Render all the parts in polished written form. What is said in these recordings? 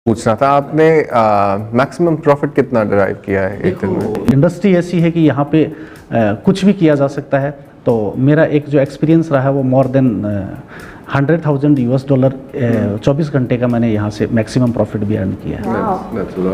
पूछना था आपने मैक्सिमम प्रॉफिट कितना डिराइव किया है एक दिन में? इंडस्ट्री ऐसी है कि यहाँ पे कुछ भी किया जा सकता है। तो मेरा एक जो एक्सपीरियंस रहा है वो मोर देन $100,000 24 घंटे का मैंने यहाँ से मैक्सिमम प्रॉफिट भी अर्न किया है। That's a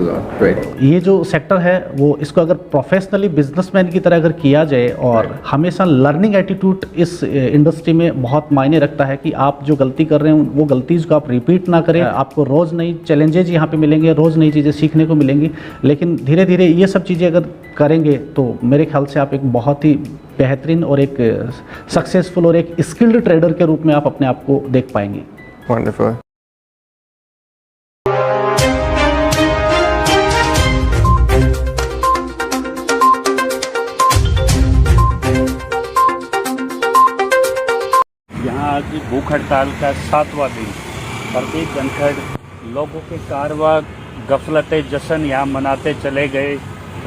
lot. Great. ये जो सेक्टर है वो इसको अगर प्रोफेशनली बिजनेसमैन की तरह अगर किया जाए और हमेशा लर्निंग एटीट्यूड इस इंडस्ट्री में बहुत मायने रखता है कि आप जो गलती कर रहे हैं वो गलती को आप रिपीट ना करें। आपको रोज़ नई चैलेंजेज यहाँ पे मिलेंगे, रोज़ नई चीज़ें सीखने को मिलेंगी, लेकिन धीरे धीरे ये सब चीज़ें अगर करेंगे तो मेरे ख्याल से आप एक बहुत ही बेहतरीन और एक सक्सेसफुल और एक स्किल्ड ट्रेडर के रूप में आप अपने आप को देख पाएंगे। Wonderful. यहाँ आज भूख हड़ताल का 7वां दिन। प्रत्येक धनखड़ लोगों के कारवा गफलत जश्न यहाँ मनाते चले गए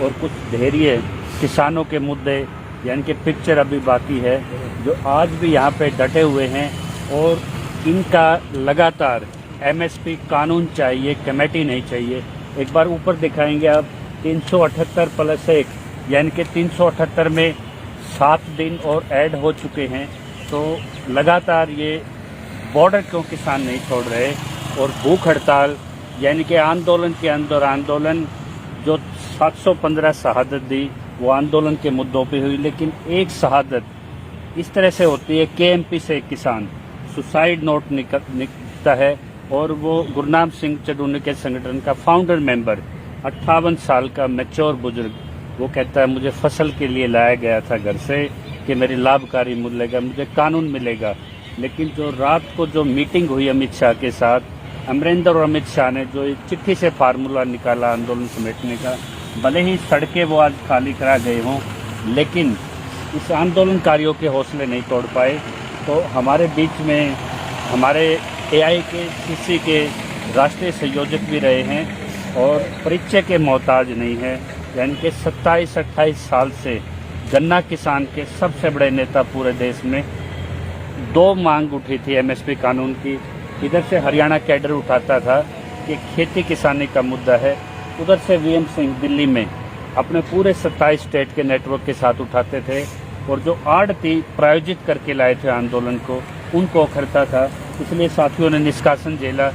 और कुछ धैर्य किसानों के मुद्दे यानी कि पिक्चर अभी बाकी है जो आज भी यहाँ पे डटे हुए हैं और इनका लगातार एमएसपी कानून चाहिए, कमेटी नहीं चाहिए। एक बार ऊपर दिखाएंगे आप 378+1 यानी कि 378 में 7 दिन और ऐड हो चुके हैं। तो लगातार ये बॉर्डर क्यों किसान नहीं छोड़ रहे और भूख हड़ताल यानी कि आंदोलन के अंदर आंदोलन जो 715 शहादत दी वो आंदोलन के मुद्दों पे हुई, लेकिन एक शहादत इस तरह से होती है केएमपी से एक किसान सुसाइड नोट निकलता है और वो गुरनाम सिंह चडूने के संगठन का फाउंडर मेंबर 58 साल का मैच्योर बुजुर्ग वो कहता है मुझे फसल के लिए लाया गया था घर से कि मेरी लाभकारी मिलेगा, मुझे कानून मिलेगा। लेकिन जो रात को जो मीटिंग हुई अमित शाह के साथ, अमरिंदर और अमित शाह ने जो एक चिट्ठी से फार्मूला निकाला आंदोलन समेटने का, भले ही सड़कें वो आज खाली करा गए हों लेकिन इस आंदोलनकारियों के हौसले नहीं तोड़ पाए। तो हमारे बीच में हमारे एआई के सीसी के राष्ट्रीय संयोजक भी रहे हैं और परिचय के मोहताज नहीं है, यानी कि 27-28 साल से गन्ना किसान के सबसे बड़े नेता पूरे देश में। 2 मांग उठी थी एमएसपी कानून की, इधर से हरियाणा कैडर उठाता था कि खेती किसानी का मुद्दा है, उधर से वीएम सिंह दिल्ली में अपने पूरे 27 स्टेट के नेटवर्क के साथ उठाते थे और जो आड़ती प्रायोजित करके लाए थे आंदोलन को उनको अखरता था। इसलिए साथियों ने निष्कासन झेला,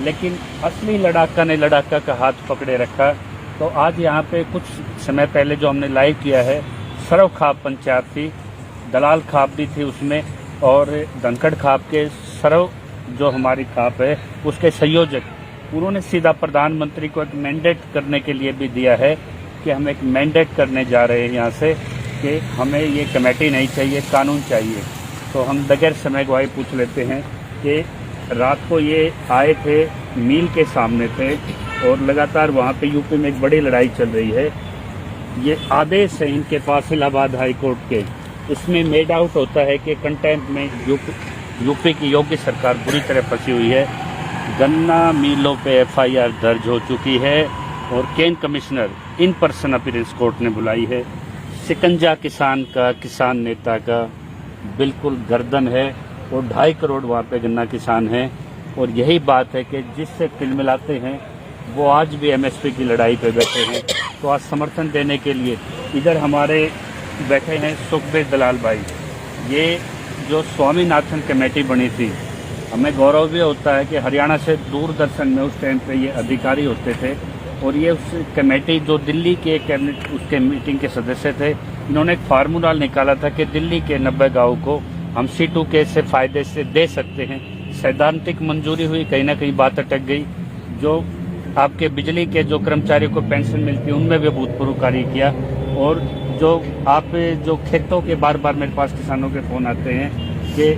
लेकिन असली लड़ाका ने लड़ाका का हाथ पकड़े रखा। तो आज यहाँ पे कुछ समय पहले जो हमने लाइव किया है, सरव खाप पंचायत थी, दलाल खाप भी थी उसमें और धनखड़ खाप के सरव जो हमारी खाप है उसके संयोजक उन्होंने सीधा प्रधानमंत्री को एक मैंडेट करने के लिए भी दिया है कि हम एक मैंडेट करने जा रहे हैं यहाँ से कि हमें ये कमेटी नहीं चाहिए, कानून चाहिए। तो हम बगैर समय गवाही पूछ लेते हैं कि रात को ये आए थे, मील के सामने थे और लगातार वहाँ पे यूपी में एक बड़ी लड़ाई चल रही है। ये आदेश है इनके पास इलाहाबाद हाई कोर्ट के, इसमें मेड आउट होता है कि कंटेम्प्ट में यूपी की योगी सरकार बुरी तरह फंसी हुई है। गन्ना मिलों पे एफआईआर दर्ज हो चुकी है और cane commissioner in person appearance court ने बुलाई है। शिकंजा किसान का, किसान नेता का बिल्कुल गर्दन है और 2.5 करोड़ वहाँ पे गन्ना किसान हैं और यही बात है कि जिससे तिलमिलाते हैं वो आज भी एमएसपी की लड़ाई पे बैठे हैं। तो आज समर्थन देने के लिए इधर हमारे बैठे हैं सुखबीर दलाल भाई। ये जो स्वामीनाथन कमेटी बनी थी, हमें गौरव भी होता है कि हरियाणा से दूरदर्शन में उस टाइम पे ये अधिकारी होते थे और ये उस कमेटी जो दिल्ली के कैबिनेट उसके मीटिंग के सदस्य थे, इन्होंने एक फार्मूला निकाला था कि दिल्ली के 90 गाँव को हम C2K से फ़ायदे से दे सकते हैं। सैद्धांतिक मंजूरी हुई, कहीं ना कहीं बात अटक गई। जो आपके बिजली के जो कर्मचारियों को पेंशन मिलती है उनमें भी अभूतपूर्व कार्य किया और जो आप जो खेतों के बार बार मेरे पास किसानों के फ़ोन आते हैं कि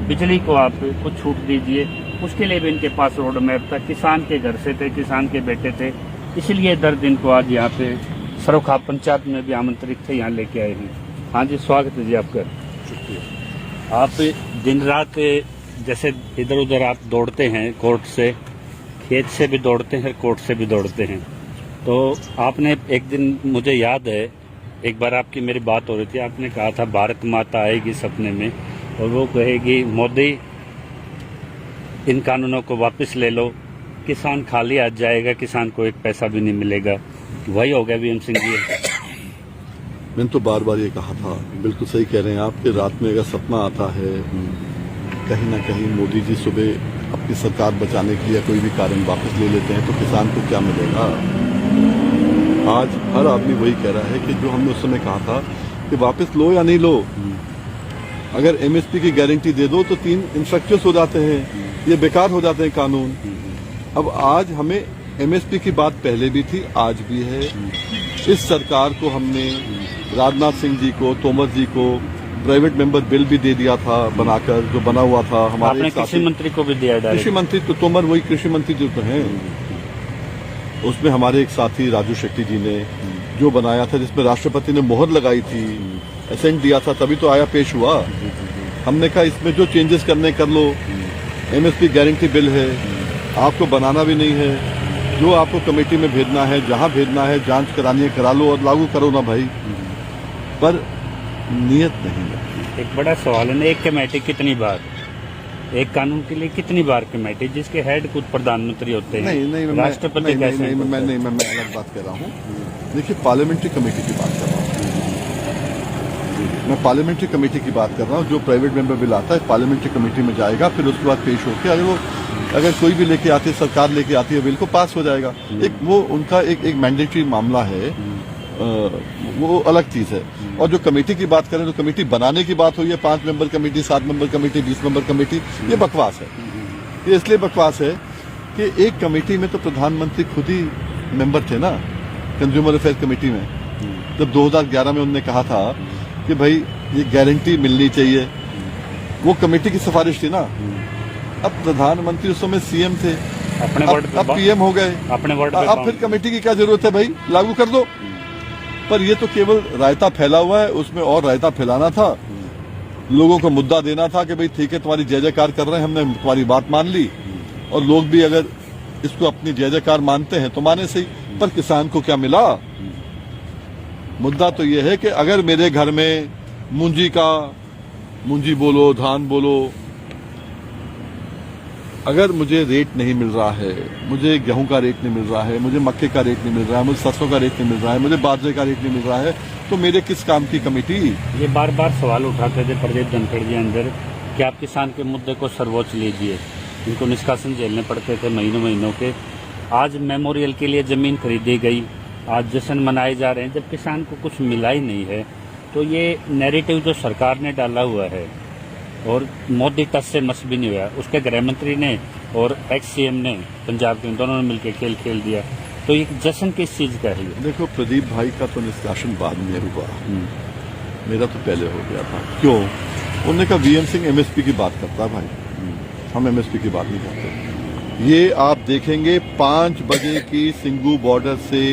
बिजली को आप कुछ छूट दीजिए, उसके लिए भी इनके पास रोड मैप था। किसान के घर से थे, किसान के बेटे थे, इसलिए दर्द इनको आज यहाँ पे सरवखाप पंचायत में भी आमंत्रित थे, यहाँ लेके आए हैं। हाँ जी, स्वागत है जी आपका। आप दिन रात जैसे इधर उधर आप दौड़ते हैं, कोर्ट से, खेत से भी दौड़ते हैं, कोर्ट से भी दौड़ते हैं। तो आपने एक दिन, मुझे याद है एक बार आपकी मेरी बात हो रही थी, आपने कहा था भारत माता आएगी सपने में और वो कहेगी मोदी इन कानूनों को वापस ले लो किसान खाली हाथ जाएगा, किसान को एक पैसा भी नहीं मिलेगा, वही हो गया वीएम सिंह जी। मैंने तो बार बार ये कहा था, बिल्कुल सही कह रहे हैं आप, कि रात में अगर सपना आता है कहीं ना कहीं मोदी जी सुबह अपनी सरकार बचाने के लिए कोई भी कारण वापस ले लेते हैं तो किसान को क्या मिलेगा। आज हर आदमी वही कह रहा है कि जो हमने उस समय कहा था कि वापस लो या नहीं लो, अगर एमएसपी की गारंटी दे दो तो 3 इंस्ट्रक्चर्स हो जाते हैं, ये बेकार हो जाते हैं कानून। अब आज हमें एमएसपी की बात पहले भी थी, आज भी है। इस सरकार को हमने राजनाथ सिंह जी को, तोमर जी को प्राइवेट मेंबर बिल भी दे दिया था बनाकर, जो बना हुआ था हमारे आपने कृषि मंत्री को भी दिया डायरेक्ट। कृषि मंत्री तो तोमर वही कृषि मंत्री जो तो हैं, उसमें हमारे एक साथी राजू शेट्टी जी ने जो बनाया था, जिसमें राष्ट्रपति ने मोहर लगाई थी, असेंट दिया था, तभी तो आया पेश हुआ। हमने कहा इसमें जो चेंजेस करने कर लो, एमएसपी गारंटी बिल है, आपको बनाना भी नहीं है, जो आपको कमेटी में भेजना है, जहां भेजना है, जांच करानी है करा लो और लागू करो ना भाई, पर नियत नहीं है। एक बड़ा सवाल है ना, एक कमेटी कितनी बार, एक कानून के लिए कितनी बार कमेटी, जिसके हेड खुद प्रधानमंत्री होते हैं, नहीं, राष्ट्रपति कैसे मैं अलग बात कर रहा हूँ। देखिए, पार्लियामेंट्री कमेटी की बात कर रहा हूँ मैं, पार्लियामेंट्री कमेटी की बात कर रहा हूँ। जो प्राइवेट मेंबर बिल आता है पार्लियामेंट्री कमेटी में जाएगा, फिर उसके बाद पेश होकर अगर कोई भी लेके आती है, सरकार लेके आती है बिल को, पास हो जाएगा। एक वो उनका एक मैंडेटरी मामला है, वो अलग चीज है। और जो कमेटी की बात करें तो कमेटी बनाने की बात हुई है, 5 member committee, 7 member committee, 20 member committee, ये बकवास है। ये इसलिए बकवास है कि एक कमेटी में तो प्रधानमंत्री खुद ही मेंबर थे ना, कंज्यूमर अफेयर कमेटी में, जब 2011 में उन्होंने कहा था कि भाई ये गारंटी मिलनी चाहिए, वो कमेटी की सिफारिश थी ना। अब प्रधानमंत्री उस समय सीएम थे, अपने वर्ड पे अब पीएम हो गए, अपने वर्ड पे अब फिर कमेटी की क्या जरूरत है भाई, लागू कर दो। पर ये तो केवल रायता फैला हुआ है, उसमें और रायता फैलाना था, लोगों को मुद्दा देना था कि भाई ठीक है तुम्हारी जय जयकार कर रहे हैं, हमने तुम्हारी बात मान ली, और लोग भी अगर इसको अपनी जय जयकार मानते हैं तो माने सही, पर किसान को क्या मिला। मुद्दा तो ये है कि अगर मेरे घर में मूंजी बोलो, धान बोलो, अगर मुझे रेट नहीं मिल रहा है, मुझे गेहूं का रेट नहीं मिल रहा है, मुझे मक्के का रेट नहीं मिल रहा है, मुझे सरसों का रेट नहीं मिल रहा है, मुझे बाजरे का रेट नहीं मिल रहा है, तो मेरे किस काम की कमेटी। ये बार बार सवाल उठाते थे प्रदीप धनखड़ जी अंदर कि आप किसान के मुद्दे को सर्वोच्च लीजिए, इनको निष्कासन झेलने पड़ते थे महीनों के। आज मेमोरियल के लिए जमीन खरीदी गई, आज जश्न मनाए जा रहे हैं, जब किसान को कुछ मिला ही नहीं है। तो ये नैरेटिव जो सरकार ने डाला हुआ है, और मोदी टस से मस भी नहीं हुआ, उसके गृह मंत्री ने और एक्स सीएम ने, पंजाब के, दोनों ने मिलकर खेल दिया। तो ये जश्न किस चीज का है? देखो, प्रदीप भाई का तो निष्कासन बाद में हुआ, मेरा तो पहले हो गया था। क्यों? उन्होंने कहा वीएम सिंह एमएसपी की बात करता है भाई, हम एमएसपी की बात नहीं करते। ये आप देखेंगे 5 बजे की सिंगू बॉर्डर से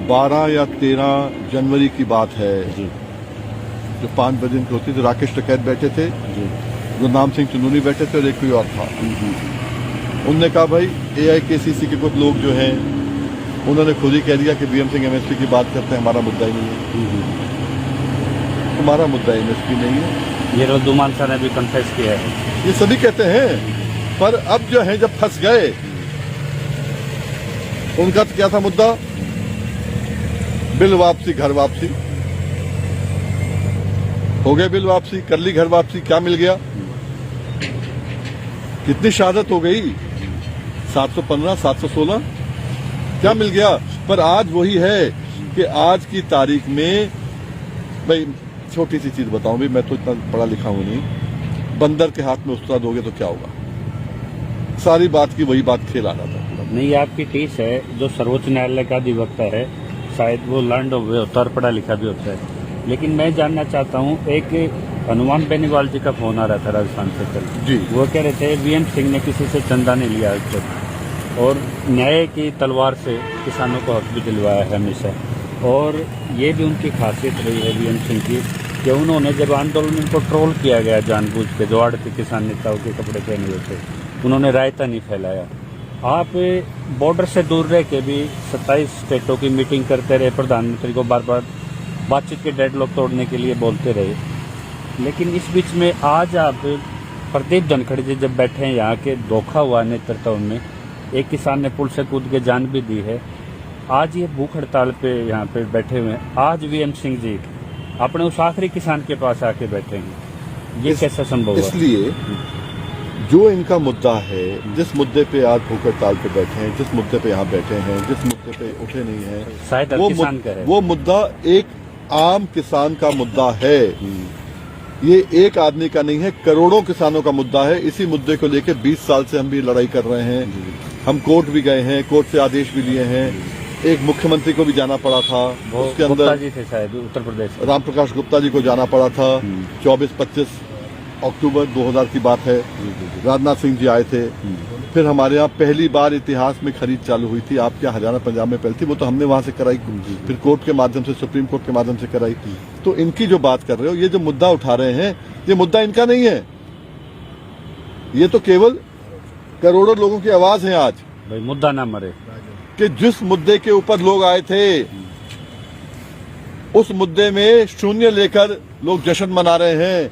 12 या 13 जनवरी की बात है, जो 5 बजे की होती थी। राकेश टिकैत बैठे थे, गुरनाम सिंह चुनूनी बैठे थे, और एक कोई और था। उनने कहा भाई एआईकेसीसी के कुछ लोग जो हैं, उन्होंने खुद ही कह दिया कि वीएम सिंह एमएसपी की बात करते हैं, हमारा मुद्दा ही नहीं है, हमारा मुद्दा एमएसपी नहीं है। ये रद्दू मानसा ने भी कन्फेस किया है, ये सभी कहते हैं। पर अब जो है, जब फंस गए, उनका तो क्या था मुद्दा, बिल वापसी, घर वापसी। हो गए बिल वापसी, कर ली घर वापसी, क्या मिल गया? कितनी शहादत हो गई, 715, 716, क्या मिल गया? पर आज वही है कि आज की तारीख में, भाई छोटी सी चीज बताऊं भी, मैं तो इतना पढ़ा लिखा हूं नहीं, बंदर के हाथ में उस्ताद दोगे तो क्या होगा? सारी बात की वही बात खेल आ रहा था। नहीं, आपकी टीस है जो सर्वोच्च न्यायालय का अधिवक्ता है, शायद वो लर्नड हुए होता है और पढ़ा लिखा भी होता है। लेकिन मैं जानना चाहता हूँ, एक हनुमान बेनीवाल जी का फोन आ रहा था राजस्थान से कल जी, वो कह रहे थे वीएम सिंह ने किसी से चंदा नहीं लिया आज तक, और न्याय की तलवार से किसानों को हक भी दिलवाया है हमेशा। और ये भी उनकी खासियत रही है वीएम सिंह की कि उन्होंने जब आंदोलन को ट्रोल किया गया जानबूझ के, जो आड़ती किसान नेताओं के कपड़े पहने हुए थे, उन्होंने रायता नहीं फैलाया। आप बॉर्डर से दूर रह के भी 27 स्टेटों की मीटिंग करते रहे, प्रधानमंत्री को बार बार बातचीत के डेडलॉक तोड़ने के लिए बोलते रहे। लेकिन इस बीच में आज आप प्रदीप धनखड़ जी जब बैठे हैं यहाँ के, धोखा हुआ नेतृत्व में, एक किसान ने पुल से कूद के जान भी दी है। आज ये भूख हड़ताल पे यहाँ पे बैठे हुए हैं। आज वीएम सिंह जी अपने उस आखिरी किसान के पास आके बैठे हैं, ये कैसा संभव है? इसलिए जो इनका मुद्दा है, जिस मुद्दे पे आज भूख हड़ताल पे बैठे हैं, जिस मुद्दे पे यहाँ बैठे हैं, जिस मुद्दे पे उठे नहीं हैं, शायद हर किसान का है। वो मुद्दा एक आम किसान का मुद्दा है। ये एक आदमी का नहीं है, करोड़ों किसानों का मुद्दा है। इसी मुद्दे को लेकर 20 साल से हम भी लड़ाई कर रहे हैं। हम कोर्ट भी गए हैं, कोर्ट से आदेश भी लिए हैं। एक मुख्यमंत्री को भी जाना पड़ा था, उसके गुप्ता अंदर जी थे शायद उत्तर प्रदेश से। रामप्रकाश गुप्ता जी को जाना पड़ा था। 24-25 अक्टूबर 2000 की बात है। राजनाथ सिंह जी आए थे। फिर हमारे यहाँ पहली बार इतिहास में खरीद चालू हुई थी। आपके यहाँ हरियाणा पंजाब में पहली थी, वो तो हमने वहां से कराई, फिर कोर्ट के माध्यम से, सुप्रीम कोर्ट के माध्यम से कराई। तो इनकी जो बात कर रहे हो, ये जो मुद्दा उठा रहे हैं, ये मुद्दा इनका नहीं है। ये तो केवल करोड़ों लोगों की आवाज है आज, भाई मुद्दा ना मरे। कि जिस मुद्दे के ऊपर लोग आए थे, उस मुद्दे में शून्य लेकर लोग जश्न मना रहे हैं।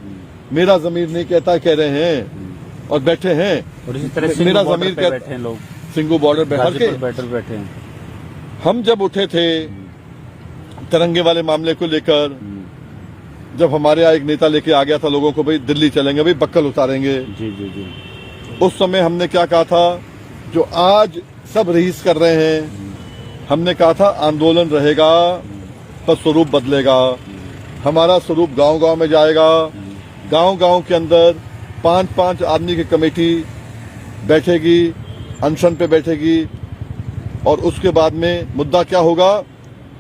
मेरा जमीर नहीं कहता कह रहे हैं और बैठे हैं। और इसी तरह मेरा बॉर्डर जमीर पे बैठे हैं लोग, सिंगू बॉर्डर पे हर के बैठे हैं। हम जब उठे थे तिरंगे वाले मामले को लेकर, जब हमारे यहाँ एक नेता लेके आ गया था लोगों को, भाई दिल्ली चलेंगे, भाई बक्कल उतारेंगे, जी जी जी, उस समय हमने क्या कहा था, जो आज सब रईस कर रहे हैं, हमने कहा था आंदोलन रहेगा पर स्वरूप बदलेगा। हमारा स्वरूप गांव-गांव में जाएगा। गांव-गांव के अंदर 5-5 आदमी की कमेटी बैठेगी, अनशन पे बैठेगी, और उसके बाद में मुद्दा क्या होगा,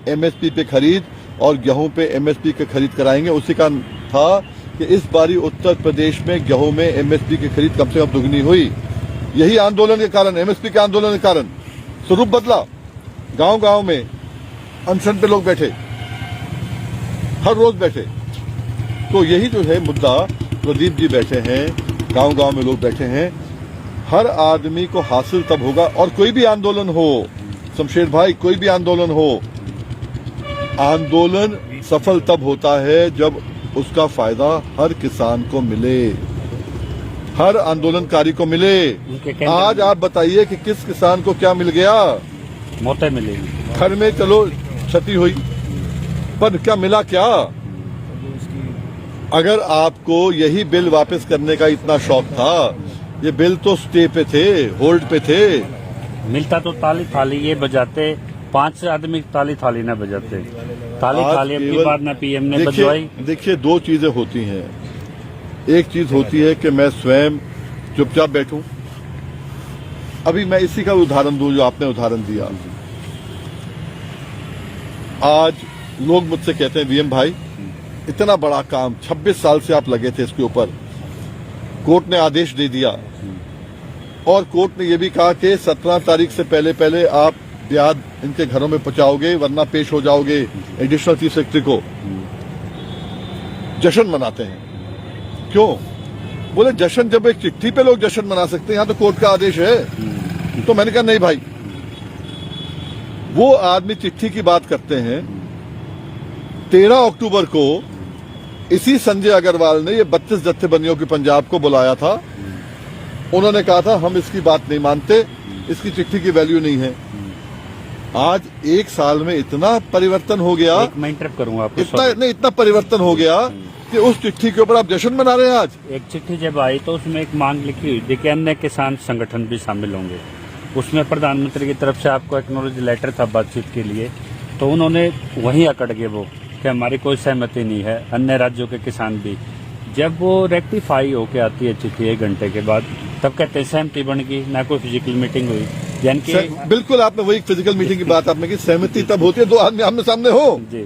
एमएसपी पे खरीद, और गेहूं पे एमएसपी की खरीद कराएंगे। उसी का था कि इस बारी उत्तर प्रदेश में गेहूं में एमएसपी की खरीद कम से कम दुगनी हुई। यही आंदोलन के कारण, एमएसपी के आंदोलन के कारण स्वरूप बदला। गांव-गांव में अनशन पे लोग बैठे, हर रोज बैठे। तो यही जो है मुद्दा, प्रदीप जी बैठे हैं, गांव-गांव में लोग बैठे हैं। हर आदमी को हासिल तब होगा, और कोई भी आंदोलन हो, शमशेर भाई, कोई भी आंदोलन हो, आंदोलन सफल तब होता है जब उसका फायदा हर किसान को मिले, हर आंदोलनकारी को मिले। आज आप बताइए कि किस किसान को क्या मिल गया? मौतें मिलेगी। घर में चलो क्षति हुई, पर क्या मिला क्या? अगर आपको यही बिल वापस करने का इतना शौक था, ये बिल तो स्टे पे थे, होल्ड पे थे। मिलता तो ताली थाली ये बजाते, 5 आदमी ताली थाली ना बजाते। ताली थाली अब की बात ना पीएम ने बजवाई। देखिए, 2 चीजें होती हैं। एक चीज होती है कि मैं स्वयं चुपचाप बैठूं। अभी मैं इसी का उदाहरण दूं जो आपने उदाहरण दिया। आज लोग मुझसे कहते हैं, वीएम भाई, इतना बड़ा काम 26 साल से आप लगे थे इसके ऊपर, कोर्ट ने आदेश दे दिया, और कोर्ट ने यह भी कहा कि 17 तारीख से पहले पहले आप ब्याज इनके घरों में पहुंचाओगे, वरना पेश हो जाओगे एडिशनल चीफ सेक्रेटरी को। जश्न मनाते हैं। क्यों? बोले जश्न, जब एक चिट्ठी पे लोग जश्न मना सकते हैं, यहां तो कोर्ट का आदेश है। तो मैंने कहा नहीं भाई, वो आदमी चिट्ठी की बात करते हैं। 13 अक्टूबर को इसी संजय अग्रवाल ने ये 32 जत्थेबंदियों की पंजाब को बुलाया था। उन्होंने कहा था हम इसकी बात नहीं मानते, इसकी चिट्ठी की वैल्यू नहीं है। आज 1 साल में इतना परिवर्तन हो गया, मैं इंटरप्ट करूंगा आपको, इतना परिवर्तन हो गया कि उस चिट्ठी के ऊपर आप जश्न मना रहे हैं। आज एक चिट्ठी जब आई तो उसमें एक मांग लिखी हुई थी कि अन्य किसान संगठन भी शामिल होंगे। उसमें प्रधानमंत्री की तरफ से आपको एक्नॉलेज लेटर था बातचीत के लिए, तो उन्होंने वहीं अकड़ गए वो कि हमारी कोई सहमति नहीं है, अन्य राज्यों के किसान भी। जब वो रेक्टिफाई होके आती है चिट्ठी 1 घंटे के बाद, तब कहते हैं सहमति बन गई, ना कोई फिजिकल मीटिंग हुई। यानी कि बिल्कुल आपने वही फिजिकल मीटिंग की बात आपने की। सहमति तब होती है 2 आदमी आमने सामने हो जी।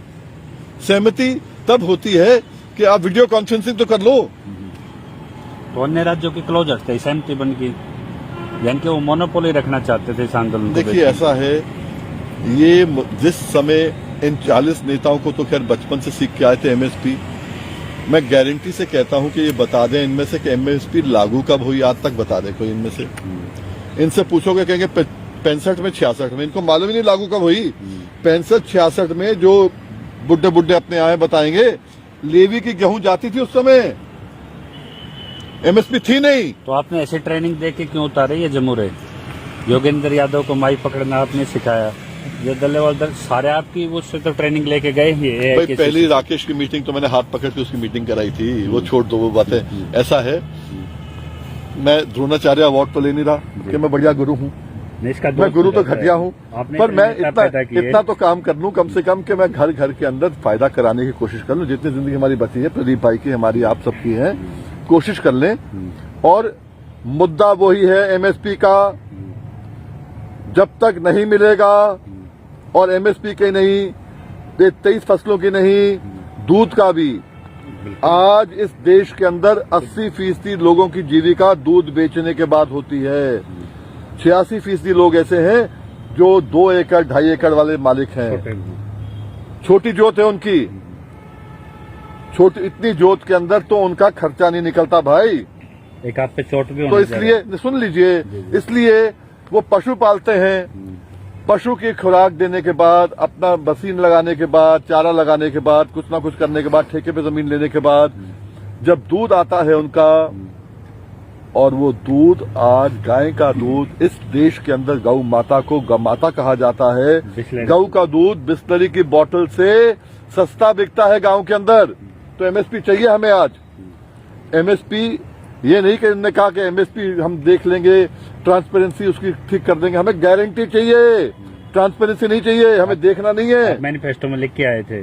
सहमति तब होती है कि आप वीडियो कॉन्फ्रेंसिंग तो कर लो। तो अन्य राज्यों की क्लोजर थे, सहमति बन गई, यानी कि वो मोनोपोली रखना चाहते थे इस आंदोलन को। देखिए, ऐसा है, ये जिस समय इन 40 नेताओं को तो खैर बचपन से सीख के आए थे एमएसपी, मैं गारंटी से कहता हूं कि ये बता दें इनमें से कि एमएसपी लागू कब हुई, आज तक बता दे कोई इनमें से। इनसे पूछोगे, कहेंगे 65 में 66 में, इनको मालूम ही नहीं लागू कब हुई। 65-66 में जो बुड्ढे बुड्ढे अपने आए बताएंगे, लेवी की गेहूं जाती थी उस समय, एमएसपी थी नहीं। तो आपने ऐसे ट्रेनिंग दे के क्यों उतारे ये जमूरे? योगेंद्र यादव को माई पकड़ना आपने सिखाया, ये दल्लेवाल दल सारे आपकी उससे तो ट्रेनिंग लेके गए ही है। भाई पहली राकेश की मीटिंग तो मैंने हाथ पकड़ के उसकी मीटिंग कराई थी, वो छोड़ दो वो बातें। ऐसा है, मैं द्रोणाचार्य अवार्ड तो ले नहीं रहा कि मैं बढ़िया गुरु हूँ, मैं गुरु तो घटिया हूँ, पर मैं इतना तो काम कर लूँ कम से कम कि मैं घर घर के अंदर फायदा कराने की कोशिश कर लूँ। जितनी जिंदगी हमारी बची है, प्रदीप भाई की, हमारी, आप सबकी है, कोशिश कर लें। और मुद्दा वही है एमएसपी का, जब तक नहीं मिलेगा, और एमएसपी के नहीं, 23 फसलों की नहीं, दूध का भी। आज इस देश के अंदर 80% लोगों की जीविका दूध बेचने के बाद होती है। 86% लोग ऐसे हैं जो 2 एकड़ 2.5 एकड़ वाले मालिक हैं। छोटी जोत है उनकी, छोटी, इतनी जोत के अंदर तो उनका खर्चा नहीं निकलता भाई। एक आप पे चोट भी तो इसलिए सुन लीजिए, इसलिए वो पशु पालते हैं। पशु की खुराक देने के बाद, अपना मशीन लगाने के बाद, चारा लगाने के बाद, कुछ ना कुछ करने के बाद, ठेके पे जमीन लेने के बाद, जब दूध आता है उनका, और वो दूध, आज गाय का दूध इस देश के अंदर गौ माता को गौ कहा जाता है। गौ का दूध बिस्लरी की बोतल से सस्ता बिकता है गांव के अंदर। तो एमएसपी चाहिए हमें आज। एमएसपी, ये नहीं कि इन्होंने कहा कि एमएसपी हम देख लेंगे, ट्रांसपेरेंसी उसकी ठीक कर देंगे, हमें गारंटी चाहिए, ट्रांसपेरेंसी नहीं चाहिए, हमें देखना नहीं है। मैनिफेस्टो में लिख के आए थे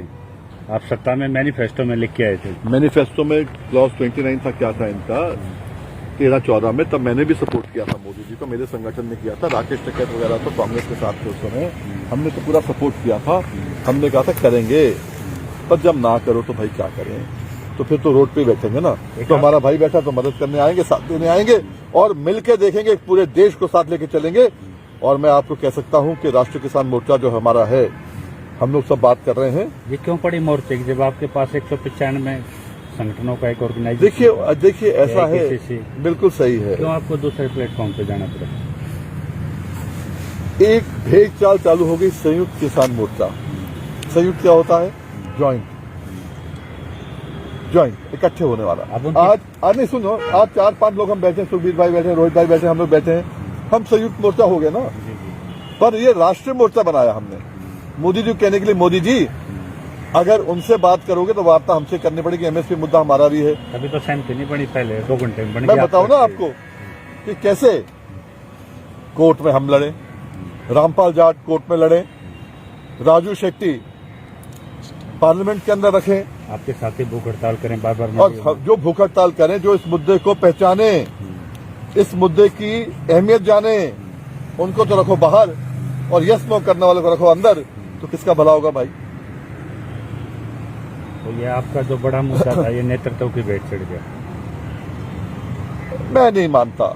आप, सत्ता में मैनिफेस्टो में लिख के आए थे। मैनिफेस्टो में क्लॉज 29 था, क्या था इनका, 13-14 में। तब मैंने भी सपोर्ट किया था मोदी जी को, मेरे संगठन ने किया था। राकेश टिकैत वगैरह तो कांग्रेस के साथ थे उस समय, हमने तो पूरा सपोर्ट किया था। हमने कहा था करेंगे, पर जब ना करो तो भाई क्या करें, तो फिर तो रोड पे बैठेंगे ना। तो हमारा भाई बैठा तो मदद करने आएंगे, साथ देने आएंगे, और मिलके देखेंगे, पूरे देश को साथ लेके चलेंगे। और मैं आपको कह सकता हूं कि राष्ट्रीय किसान मोर्चा जो हमारा है, हम लोग सब बात कर रहे हैं। ये क्यों पड़ी मोर्चे की, जब आपके पास 195 संगठनों का एक ऑर्गेनाइजेशन? देखिए ऐसा है, बिल्कुल सही है। क्यों आपको दूसरे प्लेटफॉर्म पे जाना पड़ा? एक भेद चाल चालू हो गई, संयुक्त किसान मोर्चा। संयुक्त क्या होता है? ज्वाइंट, इकट्ठे होने वाला। आज नहीं, सुनो, आज 4-5 लोग हम बैठे हैं, सुखबीर भाई बैठे हैं, रोहित भाई बैठे हैं, हम लोग बैठे हैं, हम संयुक्त मोर्चा हो गए ना। पर ये राष्ट्रीय मोर्चा बनाया हमने मोदी जी कहने के लिए, मोदी जी अगर उनसे बात करोगे तो वार्ता हमसे करनी पड़ेगी, एमएसपी मुद्दा हमारा भी है। अभी तो सहमति नहीं बनी, पहले 2 घंटे में बनी। मैं बताऊं ना आपको कि कैसे कोर्ट में हम लड़े, रामपाल जाट कोर्ट में लड़े, राजू शेट्टी पार्लियामेंट के अंदर रखे, आपके साथी भूख हड़ताल करें बार-बार, और जो भूख हड़ताल करें, जो इस मुद्दे को पहचाने, इस मुद्दे की अहमियत जाने, उनको तो रखो बाहर, और यस नो करने वाले को रखो अंदर। तो किसका भला होगा भाई? तो ये आपका जो बड़ा मुद्दा था, ये नेतृत्व की भेंट चढ़ गया। मैं नहीं मानता।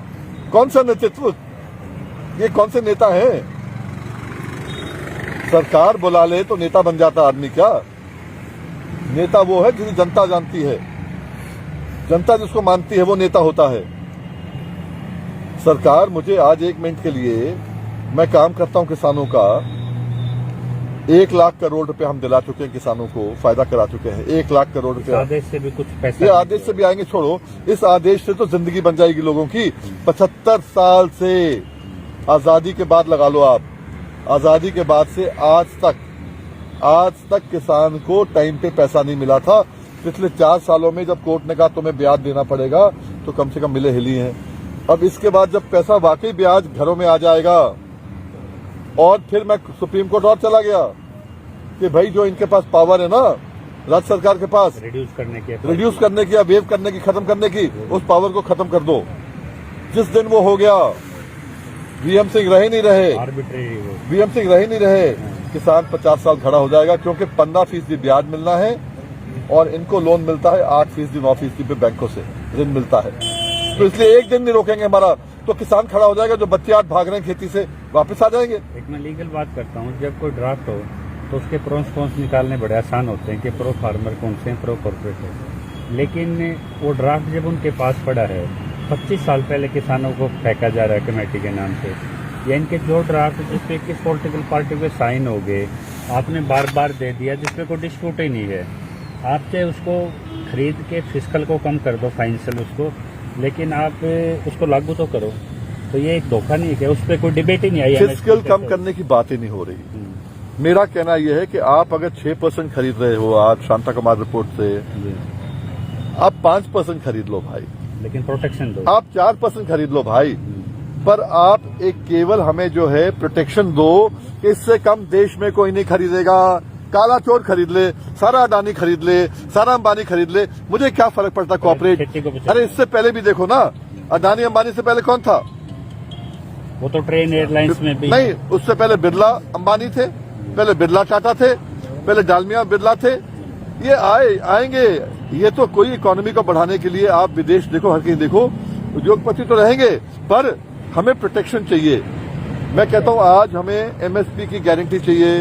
कौन सा नेतृत्व, ये कौन से नेता हैं? सरकार बुला ले तो नेता बन जाता आदमी क्या? नेता वो है जिसे जनता जानती है, जनता जिसको मानती है वो नेता होता है। सरकार, मुझे आज 1 मिनट के लिए, मैं काम करता हूं किसानों का, 1 लाख करोड़ रुपए हम दिला चुके हैं किसानों को, फायदा करा चुके हैं। 1 लाख करोड़ रुपए आदेश से भी कुछ पैसा, ये आदेश से भी आएंगे, छोड़ो, इस आदेश से तो जिंदगी बन जाएगी लोगों की। 75 साल से, आजादी के बाद लगा लो आप, आजादी के बाद से आज तक किसान को टाइम पे पैसा नहीं मिला था। पिछले 4 सालों में जब कोर्ट ने कहा तुम्हें ब्याज देना पड़ेगा, तो कम से कम मिले हिली हैं। अब इसके बाद जब पैसा वाकई ब्याज घरों में आ जाएगा, और फिर मैं सुप्रीम कोर्ट और चला गया कि भाई जो इनके पास पावर है ना, राज्य सरकार के पास, रिड्यूस करने की या वेव करने की, खत्म करने की, उस पावर को खत्म कर दो। जिस दिन वो हो गया, वीएम सिंह रह ही नहीं रहे, वीएम सिंह रह ही नहीं रहे, किसान 50 साल खड़ा हो जाएगा। क्योंकि 15% ब्याज मिलना है, और इनको लोन मिलता है 8%, 9% पे बैंकों से ऋण मिलता है। तो इसलिए एक दिन नहीं रोकेंगे हमारा, तो किसान खड़ा हो जाएगा। जो बच्चे आज भाग रहे हैं खेती से, वापस आ जाएंगे। एक मैं लीगल बात करता हूँ, जब कोई ड्राफ्ट हो तो उसके प्रोस कॉन्स निकालने बड़े आसान होते हैं कि प्रो फार्मर कौन से हैं, प्रो कॉर्पोरेट है। लेकिन वो ड्राफ्ट जब उनके पास पड़ा है, 25 साल पहले किसानों को फेंका जा रहा है कमेटी के नाम से, या इनके जो ड्राफ्ट जिसपे किस पॉलिटिकल पार्टी के साइन हो गए, आपने बार बार दे दिया, जिसपे कोई डिस्प्यूट ही नहीं है। आप चाहे उसको खरीद के फिस्कल को कम कर दो, फाइनेंशियल उसको, लेकिन आप उसको लागू तो करो। तो ये एक धोखा नहीं है कि उस पर कोई डिबेट ही नहीं आई? फिस्कल कम करने की बात ही नहीं हो रही। मेरा कहना यह है कि आप अगर 6% खरीद रहे हो आज शांता कुमार रिपोर्ट से, आप 5% खरीद लो भाई, लेकिन प्रोटेक्शन दो। आप 4% खरीद लो भाई, पर आप एक केवल हमें जो है प्रोटेक्शन दो कि इससे कम देश में कोई नहीं खरीदेगा। काला चोर खरीद ले, सारा अडानी खरीद ले, सारा अंबानी खरीद ले, मुझे क्या फर्क पड़ता कॉर्पोरेट। अरे इससे पहले भी देखो ना, अडानी अंबानी से पहले कौन था? वो तो ट्रेन एयरलाइंस में भी नहीं, उससे पहले बिरला अंबानी थे, पहले बिरला टाटा थे, पहले डालमिया बिरला थे। ये आएंगे। ये तो कोई इकोनॉमी को बढ़ाने के लिए आप विदेश देखो, हर कहीं देखो, उद्योगपति तो रहेंगे, पर हमें प्रोटेक्शन चाहिए। मैं कहता हूं आज हमें एमएसपी की गारंटी चाहिए।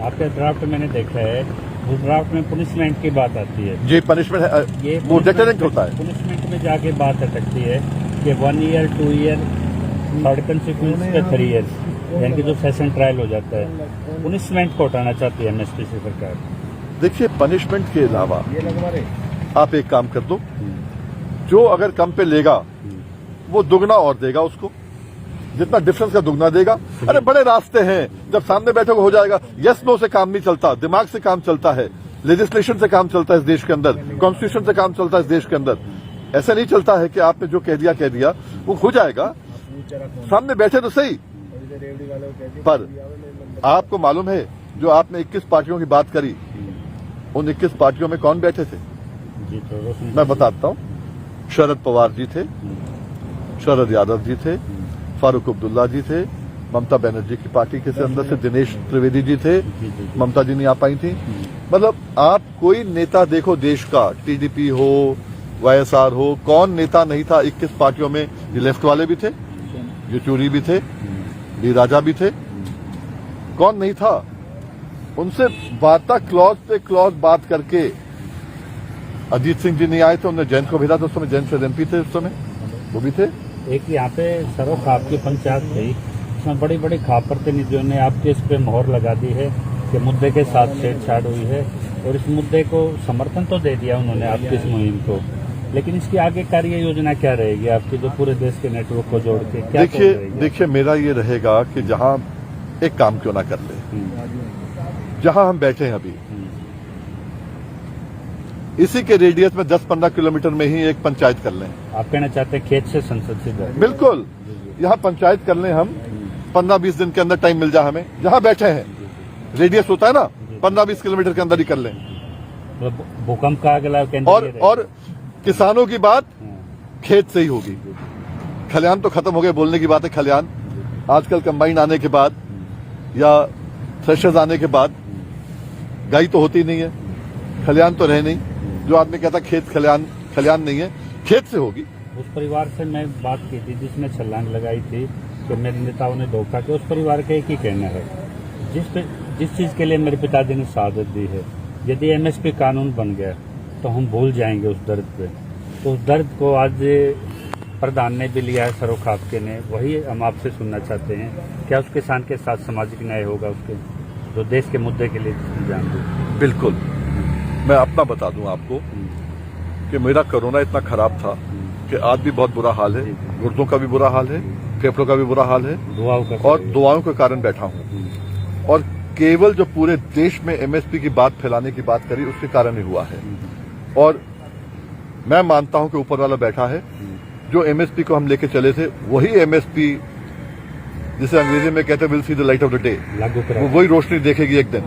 आपके ड्राफ्ट मैंने देखा है, उस ड्राफ्ट में पनिशमेंट की बात आती है। जी पनिशमेंट है, ये वो डेटरेंट होता है। पनिशमेंट में जाके बात अटकती है कि 1 ईयर 2 ईयर थर्ड कंसिक्वेंस पे 3 ईयर्स, यानी कि जो सेशन ट्रायल हो जाता है। पनिशमेंट को हटाना चाहती है एमएसपी से सरकार। देखिए पनिशमेंट के अलावा आप एक काम कर दो, जो अगर कम पे लेगा वो दुगना और देगा उसको, जितना डिफरेंस का दुगना देगा। अरे बड़े रास्ते हैं, जब सामने बैठे हो जाएगा। यस नो से काम नहीं चलता, दिमाग से काम चलता है, लेजिस्लेशन से काम चलता है इस देश के अंदर, कॉन्स्टिट्यूशन से काम चलता है इस देश के अंदर। ऐसा नहीं चलता है कि आपने जो कह दिया वो हो जाएगा। सामने बैठे तो सही, पर आपको मालूम है जो आपने 21 पार्टियों की बात करी, उन 21 पार्टियों में कौन बैठे थे? मैं बताता हूं। शरद पवार जी थे, शरद यादव जी थे, फारूक अब्दुल्ला जी थे, ममता बनर्जी की पार्टी के अंदर से दिनेश त्रिवेदी जी थे, ममता जी नहीं आ पाई थी। मतलब आप कोई नेता देखो देश का, टीडीपी हो, वाईएसआर हो, कौन नेता नहीं था 21 पार्टियों में? ये लेफ्ट वाले भी थे, येचूरी भी थे, डी राजा भी थे, कौन नहीं था? उनसे वार्ता क्लॉज पे क्लॉज बात करके। अजीत सिंह जी नहीं आए थे, उन्होंने जयंत को भेजा था, उस समय जयंत से एमपी थे, उस समय वो भी थे। एक यहाँ पे सरो खाप की पंचायत थी, इसमें बड़ी बड़ी खाप प्रतिनिधियों ने आपके इस पे मोहर लगा दी है कि मुद्दे के साथ छेड़छाड़ हुई है, और इस मुद्दे को समर्थन तो दे दिया उन्होंने आपकी इस मुहिम को, लेकिन इसकी आगे कार्य योजना क्या रहेगी आपकी, जो पूरे देश के नेटवर्क को जोड़ के क्या? देखिए मेरा ये रहेगा कि जहां एक काम क्यों ना कर ले, जहां हम बैठे हैं अभी, इसी के रेडियस में 10-15 किलोमीटर में ही एक पंचायत कर लें। आप कहना चाहते हैं खेत से संसद सीधा? बिल्कुल, यहाँ पंचायत कर लें हम, 15-20 दिन के अंदर टाइम मिल जाए हमें, जहां बैठे हैं। रेडियस होता है ना, 15-20 किलोमीटर के अंदर ही कर लें। भूकंप का अगला केंद्र और किसानों की बात खेत से ही होगी। खलियान तो खत्म हो गए, बोलने की बात है खलियान। आजकल कंबाइन आने के बाद या थ्रेशर्स आने के बाद गाई तो होती नहीं है, खलियान तो रहे नहीं। जो आदमी कहता खेत खलियान नहीं है, खेत से होगी। उस परिवार से मैं बात की थी जिसने छलांग लगाई थी कि मेरे नेताओं ने धोखा किया, उस परिवार का एक ही कहना है, जिस चीज के लिए मेरे पिताजी ने शहादत दी है, यदि एमएसपी कानून बन गया तो हम भूल जाएंगे उस दर्द पे। तो उस दर्द को आज प्रधान ने भी लिया है, सरोख आपके ने, वही हम आपसे सुनना चाहते हैं। क्या उस किसान के साथ सामाजिक न्याय होगा उसके, जो देश के मुद्दे के लिए जान दे? बिल्कुल। मैं अपना बता दूं आपको कि मेरा कोरोना इतना खराब था कि आज भी बहुत बुरा हाल है, गुर्दों का भी बुरा हाल है, फेफड़ों का भी बुरा हाल है, दुआओं के कारण बैठा हूं। और केवल जो पूरे देश में एमएसपी की बात फैलाने की बात करी, उसके कारण ही हुआ है। और मैं मानता हूं कि ऊपर वाला बैठा है, जो एमएसपी को हम लेके चले थे, वही एमएसपी जिसे अंग्रेजी में कहते हैं will see the light of the day, वो वही रोशनी देखेगी एक दिन।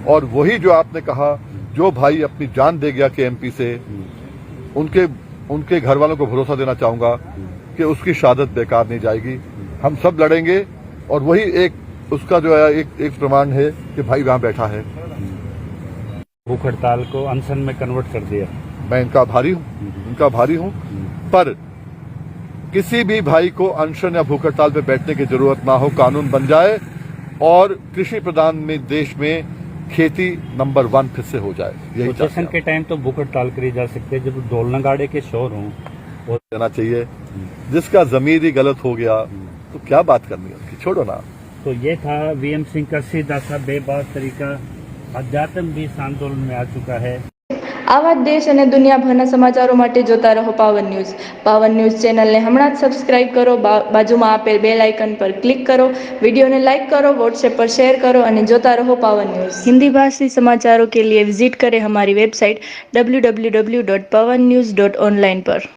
और वही जो आपने कहा, जो भाई अपनी जान दे गया केएमपी से, उनके घर वालों को भरोसा देना चाहूंगा कि उसकी शहादत बेकार नहीं जाएगी। हम सब लड़ेंगे, और वही एक उसका जो है एक प्रमाण है कि भाई वहां बैठा है। भूख हड़ताल को अनशन में कन्वर्ट कर दिया। मैं इनका भारी हूं, पर किसी भी भाई को अनशन या भूख हड़ताल पे बैठने की जरूरत ना हो। कानून बन जाए और कृषि प्रधान में देश में खेती नंबर 1 फिर से हो जाए। यही सेशन के टाइम तो भूख हड़ताल करी जा सकती है, जब ढोल नगाड़े के शोर हों वो देना चाहिए। जिसका जमीर ही गलत हो गया तो क्या बात करनी है उसकी, छोड़ो ना। तो ये था वीएम सिंह का सीधा सा बेबाक तरीका। अध्यात्म भी इस आंदोलन में आ चुका है। આવા જ દેશ અને દુનિયાભરના સમાચારો માટે જોતા રહો પાવન ન્યૂઝ. પાવન ન્યૂઝ ચેનલને હમણાં જ સબસ્ક્રાઇબ કરો, બાજુમાં આપેલ બેલ આઇકન પર ક્લિક કરો, वीडियो ने लाइक करो, व्हाट्सएप पर शेयर करो और जोता रहो पावन न्यूज़. हिंदी भाषी समाचारों के लिए विजिट करें हमारी वेबसाइट www.pawannews.online पर.